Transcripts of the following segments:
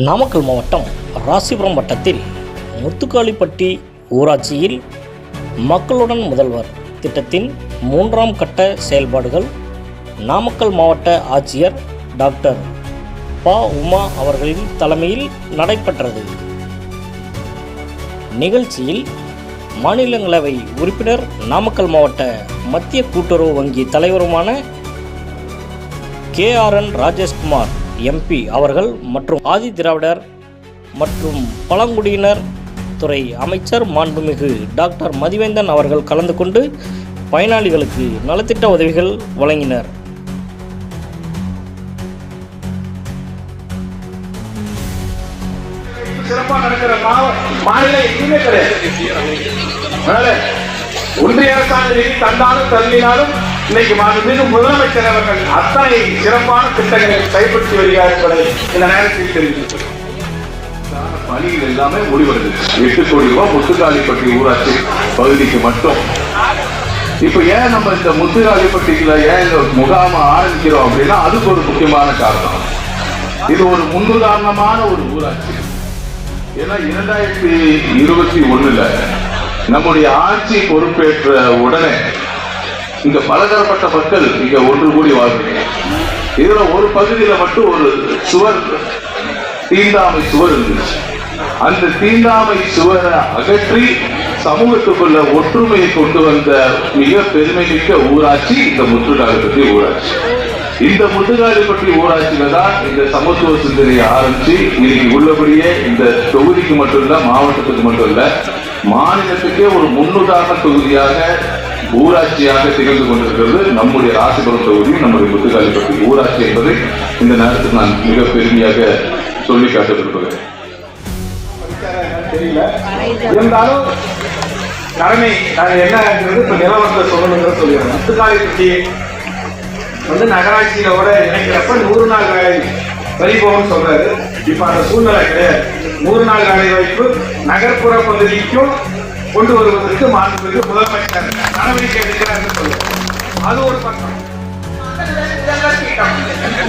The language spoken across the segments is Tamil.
நாமக்கல் மாவட்டம் ராசிபுரம் வட்டத்தில் முத்துக்காளிப்பட்டி ஊராட்சியில் மக்களுடன் முதல்வர் திட்டத்தின் 3ஆம் கட்ட செயல்பாடுகள் நாமக்கல் மாவட்ட ஆட்சியர் டாக்டர் ப. உமா அவர்களின் தலைமையில் நடைபெற்றது. நிகழ்ச்சியில் மாநிலங்களவை உறுப்பினர், நாமக்கல் மாவட்ட மத்திய கூட்டுறவு வங்கி தலைவருமான KRN ராஜேஷ்குமார் MP அவர்கள் மற்றும் ஆதி திராவிடர் மற்றும் பழங்குடியினர் துறை அமைச்சர் மாண்புமிகு டாக்டர் மதிவேந்தன் அவர்கள் கலந்து கொண்டு பயனாளிகளுக்கு நலத்திட்ட உதவிகள் வழங்கினர். சிறப்பாக நடக்கிற மாநில எதுவுமே கிடையாது. ஒன்றிய அரசாங்க நிதி தந்தாலும் தள்ளினாலும் இன்னைக்கு மாண்புமிகு முதலமைச்சர் அவர்கள் அத்தனை சிறப்பான திட்டங்களை செயல்படுத்தி வருகிறார் என்பதை இந்த நேரத்தில் தெரிவித்திருக்கிறார். பணிகள் எல்லாமே முடிவடைது. 8 கோடி ரூபாய் முத்துக்காளிப்பட்டி ஊராட்சி பகுதிக்கு மட்டும். இப்ப ஏன் நம்ம இந்த முத்துக்காளிப்பட்டிக்குள்ள ஏன் இந்த முகாமை ஆரம்பிக்கிறோம் அப்படின்னா அதுக்கு ஒரு முக்கியமான காரணம். இது ஒரு முன்னுதாரணமான ஒரு ஊராட்சி. ஏன்னா 2021 நம்முடைய ஆட்சி பொறுப்பேற்ற உடனே இங்க பலதரப்பட்ட மக்கள் இங்க ஒன்று கூடி வாழ்றீங்க. இதுல ஒரு பகுதியில மட்டும் ஒரு சுவர், தீண்டாமை சுவர் இருந்துச்சு. அந்த தீண்டாமை சுவரை அகற்றி சமூகத்துக்குள்ள ஒற்றுமையை கொண்டு வந்த மிக பெருமைமிக்க ஊராட்சி இந்த முத்துக்காளிப்பட்டி ஊராட்சி. இந்த முத்துக்காளிப்பட்டி ஊராட்சியில தான் இந்த சமத்துவ சிந்தனையை ஆரம்பிச்சு இன்னைக்கு உள்ளபடியே இந்த தொகுதிக்கு மட்டும் இல்ல, மாவட்டத்துக்கு மட்டும் இல்ல, மாநிலத்துக்கே ஒரு முன்னுதாரண தொகுதியாக ஊராட்சியாக திகழ்ந்து கொண்டிருக்கிறது நம்முடைய ராசிபுரம் தொகுதி, நம்முடைய முத்துக்காளிப்பட்டி ஊராட்சி என்பதை இந்த நேரத்தில் நான் மிக பெருமையாக சொல்லி காட்டப்பட்டிருக்கிறேன். தெரியல, இருந்தாலும் கடமை என்னங்கிறது இப்ப நிலவரத்தை சொல்லணுங்கிற சொல்லிடுறேன். முத்துக்காளிப்பட்டி நகராட்சியோட இணைக்கிறப்ப 100 நாள் வேலை வரிபோகம்னு சொல்றாரு. இப்ப அந்த சூழ்நிலை கிடையாது. 100 நாள் வேலை வாய்ப்பு நகர்ப்புற பகுதிக்கும் கொண்டு வருவதற்கு மாண்புமிகு முதலமைச்சர் நடவடிக்கை எடுக்கிறார் சொல்லுவார். அது ஒரு பக்கம்.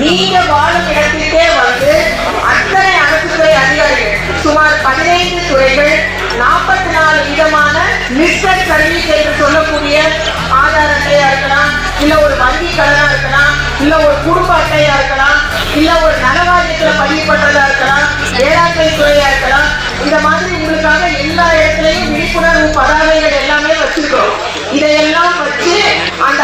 நீங்க வாழும் இடத்திற்கே வந்து அத்தனை அரசுத்துறை அதிகாரிகள் சுமார் 15 துறைகள் 44 விதமான மிஸ்டர் சர்வீஸ் என்று சொல்லக்கூடிய ஆதார் அட்டையா இருக்கலாம், இல்ல ஒரு வங்கி கடனா இருக்கலாம், இல்ல ஒரு குடும்ப அட்டையா இருக்கலாம், இல்ல ஒரு நலவாரியத்துல பதிவு பண்றதா இருக்கலாம், வேளாண்மை துறையா இருக்கலாம். இந்த மாதிரி உங்களுக்காக எல்லா இடத்துலையும் விழிப்புணர்வு பதாகைகள் எல்லாமே வச்சிருக்கோம். இதையெல்லாம் வச்சு அந்த